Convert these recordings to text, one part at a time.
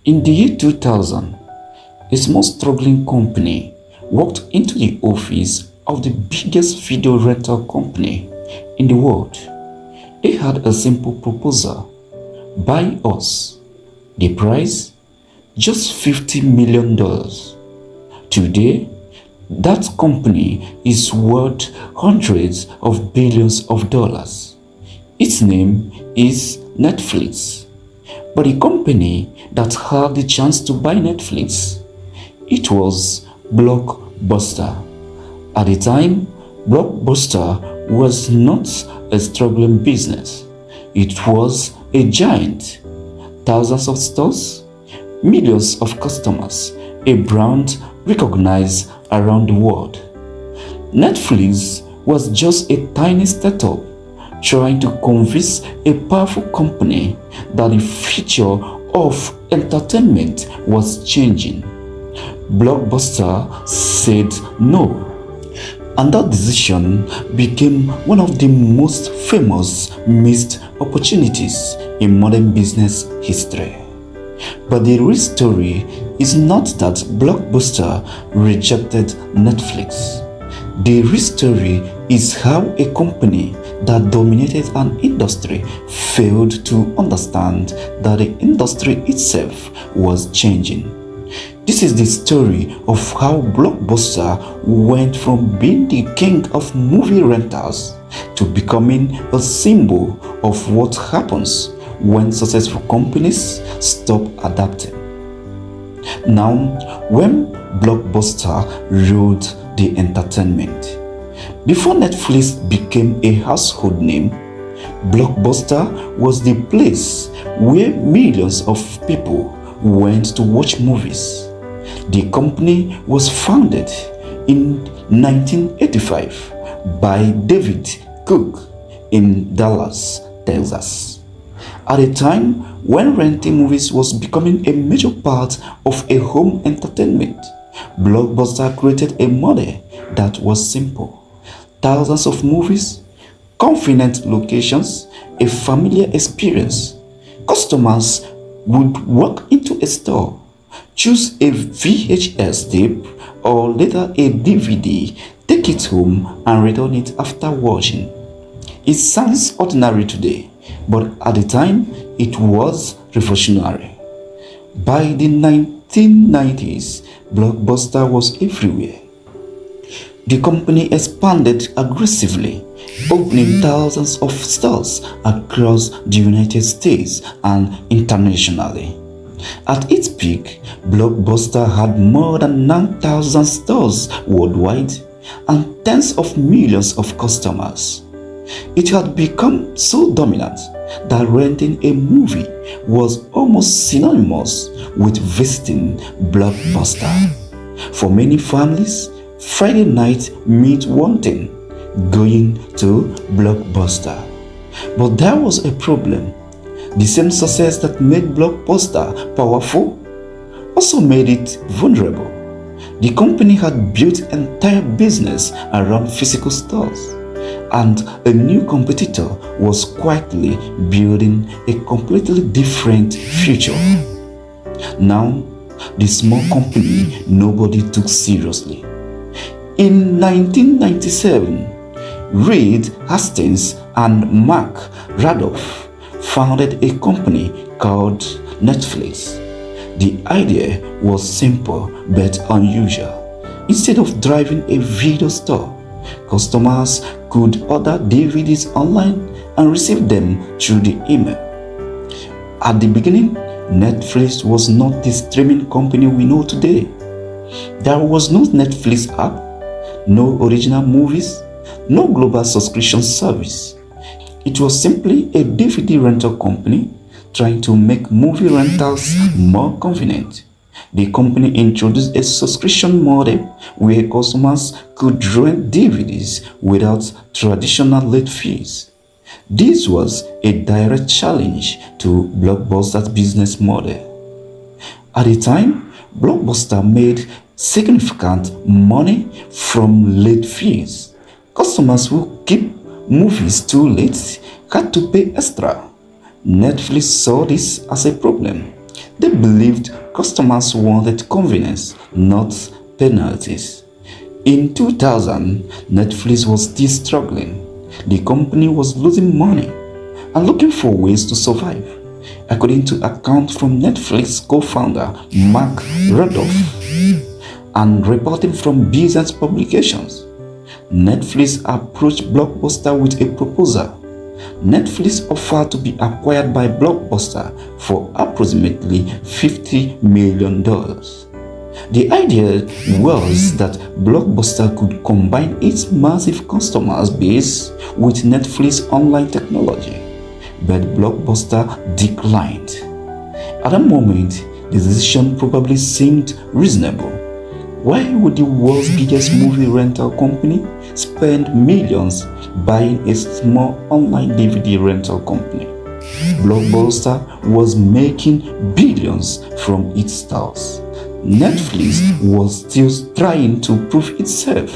In the year 2000, a small struggling company walked into the office of the biggest video rental company in the world. They had a simple proposal: buy us. The price? Just $50 million. Today, that company is worth hundreds of billions of dollars. Its name is Netflix. But the company that had the chance to buy Netflix, it was Blockbuster. At the time, Blockbuster was not a struggling business. It was a giant. Thousands of stores, millions of customers, a brand recognized around the world. Netflix was just a tiny startup trying to convince a powerful company that the future of entertainment was changing. Blockbuster said no, and that decision became one of the most famous missed opportunities in modern business history. But the real story is not that Blockbuster rejected Netflix. The real story is how a company that dominated an industry failed to understand that the industry itself was changing. This is the story of how Blockbuster went from being the king of movie rentals to becoming a symbol of what happens when successful companies stop adapting. Now, when Blockbuster ruled the entertainment. Before Netflix became a household name, Blockbuster was the place where millions of people went to watch movies. The company was founded in 1985 by David Cook in Dallas, Texas. At a time when renting movies was becoming a major part of a home entertainment, Blockbuster created a model that was simple. Thousands of movies, convenient locations, a familiar experience. Customers would walk into a store, choose a VHS tape or later a DVD, take it home and return it after watching. It sounds ordinary today, but at the time it was revolutionary. By the 1990s, Blockbuster was everywhere. The company expanded aggressively, opening thousands of stores across the United States and internationally. At its peak, Blockbuster had more than 9,000 stores worldwide and tens of millions of customers. It had become so dominant that renting a movie was almost synonymous with visiting Blockbuster. For many families, Friday night meant one thing: going to Blockbuster. But there was a problem. The same success that made Blockbuster powerful also made it vulnerable. The company had built an entire business around physical stores, and a new competitor was quietly building a completely different future. Now, the small company nobody took seriously. In 1997, Reed Hastings and Mark Randolph founded a company called Netflix. The idea was simple but unusual. Instead of driving a video store, customers could order DVDs online and receive them through the email. At the beginning, Netflix was not the streaming company we know today. There was no Netflix app, no original movies, no global subscription service. It was simply a DVD rental company trying to make movie rentals more convenient. The company introduced a subscription model where customers could rent DVDs without traditional late fees. This was a direct challenge to Blockbuster's business model. At the time, Blockbuster made significant money from late fees. Customers who keep movies too late had to pay extra. Netflix saw this as a problem. They believed customers wanted convenience, not penalties. In 2000, Netflix was still struggling. The company was losing money and looking for ways to survive. According to accounts from Netflix co-founder Mark Rudolph and reporting from business publications, Netflix approached Blockbuster with a proposal. Netflix offered to be acquired by Blockbuster for approximately $50 million. The idea was that Blockbuster could combine its massive customer base with Netflix online technology, but Blockbuster declined. At that moment, the decision probably seemed reasonable. Why would the world's biggest movie rental company spend millions buying a small online DVD rental company? Blockbuster was making billions from its stars. Netflix was still trying to prove itself.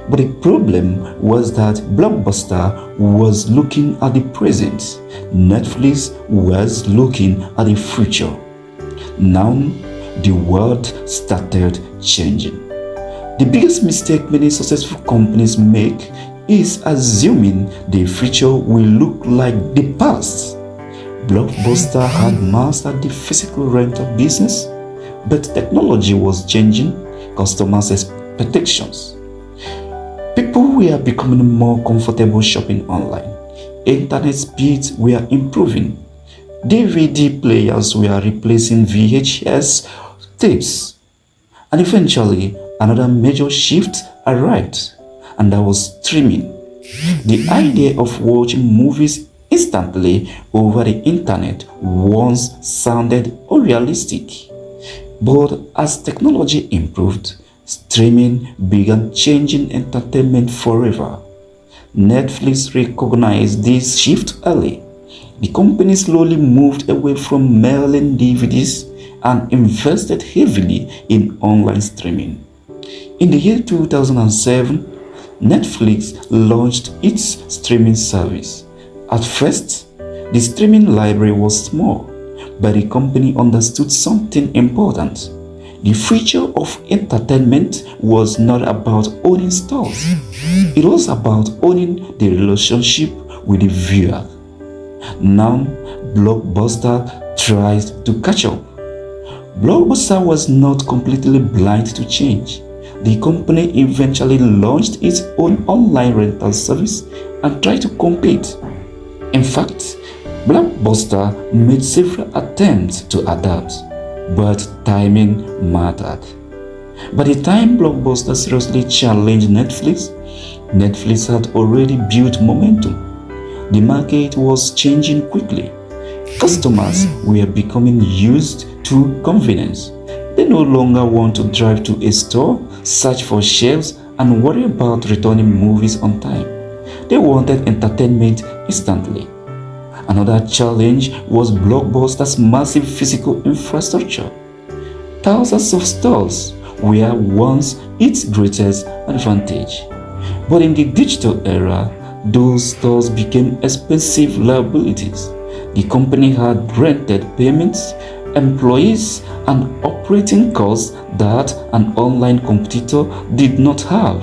But the problem was that Blockbuster was looking at the present. Netflix was looking at the future. Now, the world started changing. The biggest mistake many successful companies make is assuming the future will look like the past. Blockbuster had mastered the physical rental business, but technology was changing customers' expectations. People were becoming more comfortable shopping online. Internet speeds were improving. DVD players were replacing VHS tapes. And eventually, another major shift arrived, and that was streaming. The idea of watching movies instantly over the internet once sounded unrealistic. But as technology improved, streaming began changing entertainment forever. Netflix recognized this shift early. The company slowly moved away from mailing DVDs and invested heavily in online streaming. In the year 2007, Netflix launched its streaming service. At first, the streaming library was small, but the company understood something important. The future of entertainment was not about owning stores. It was about owning the relationship with the viewer. Now, Blockbuster tries to catch up. Blockbuster was not completely blind to change. The company eventually launched its own online rental service and tried to compete. In fact, Blockbuster made several attempts to adapt, but timing mattered. By the time Blockbuster seriously challenged Netflix, Netflix had already built momentum. The market was changing quickly. Customers were becoming used to convenience. They no longer want to drive to a store, search for shelves, and worry about returning movies on time. They wanted entertainment instantly. Another challenge was Blockbuster's massive physical infrastructure. Thousands of stores were once its greatest advantage. But in the digital era, those stores became expensive liabilities. The company had rented payments, employees, and operating costs that an online competitor did not have.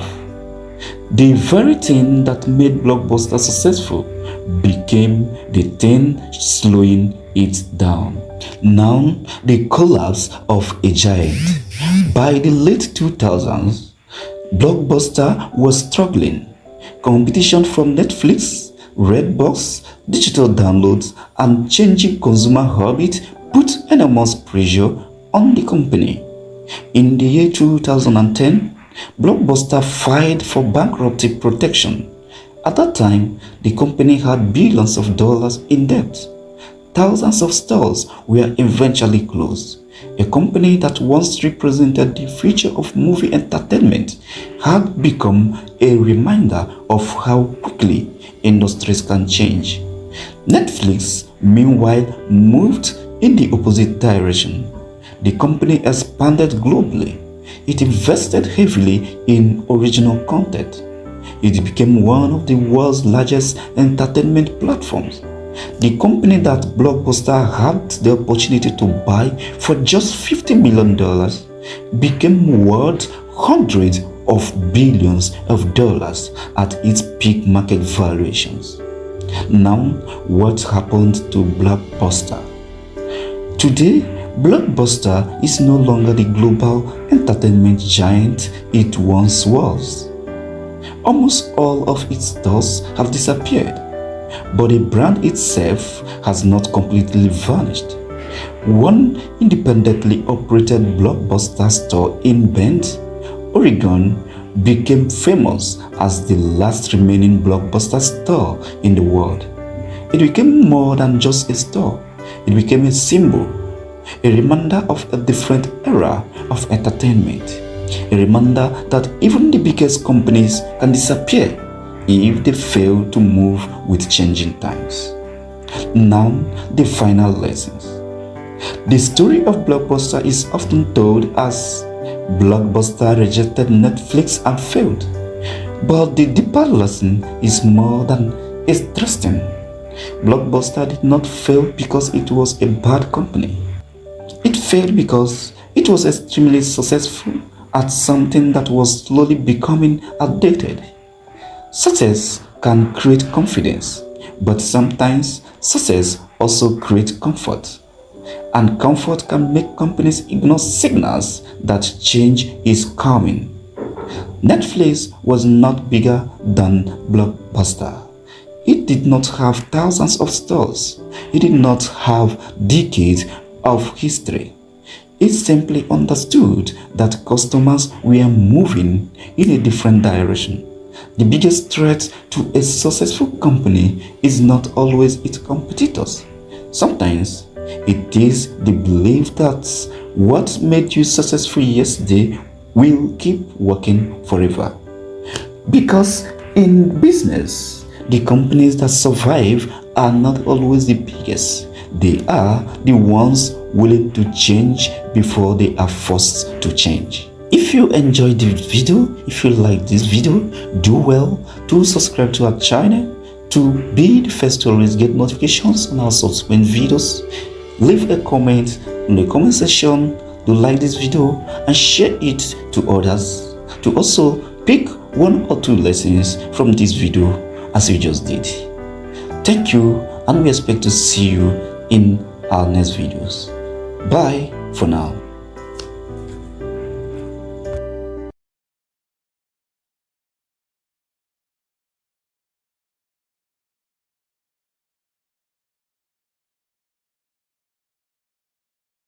The very thing that made Blockbuster successful became the thing slowing it down. Now, the collapse of a giant. By the late 2000s, Blockbuster was struggling. Competition from Netflix, Redbox, digital downloads, and changing consumer habits put enormous pressure on the company. In the year 2010, Blockbuster filed for bankruptcy protection. At that time, the company had billions of dollars in debt. Thousands of stores were eventually closed. A company that once represented the future of movie entertainment had become a reminder of how quickly industries can change. Netflix, meanwhile, moved in the opposite direction. The company expanded globally. It invested heavily in original content. It became one of the world's largest entertainment platforms. The company that Blockbuster had the opportunity to buy for just $50 million became worth hundreds of billions of dollars at its peak market valuations. Now, what happened to Blockbuster? Today, Blockbuster is no longer the global entertainment giant it once was. Almost all of its stores have disappeared, but the brand itself has not completely vanished. One independently operated Blockbuster store in Bend, Oregon, became famous as the last remaining Blockbuster store in the world. It became more than just a store. It became a symbol, a reminder of a different era of entertainment, a reminder that even the biggest companies can disappear if they fail to move with changing times. Now, the final lessons. The story of Blockbuster is often told as Blockbuster rejected Netflix and failed. But the deeper lesson is more than interesting. Blockbuster did not fail because it was a bad company. It failed because it was extremely successful at something that was slowly becoming outdated. Success can create confidence, but sometimes success also creates comfort. And comfort can make companies ignore signals that change is coming. Netflix was not bigger than Blockbuster. It did not have thousands of stores. It did not have decades of history. It simply understood that customers were moving in a different direction. The biggest threat to a successful company is not always its competitors. Sometimes it is the belief that what made you successful yesterday will keep working forever. Because in business, the companies that survive are not always the biggest. They are the ones willing to change before they are forced to change. If you enjoyed this video, if you like this video, do well to subscribe to our channel to be the first to always get notifications on our subsequent videos. Leave a comment in the comment section to like this video and share it to others, to also pick one or two lessons from this video as we just did. Thank you, and we expect to see you in our next videos. Bye for now.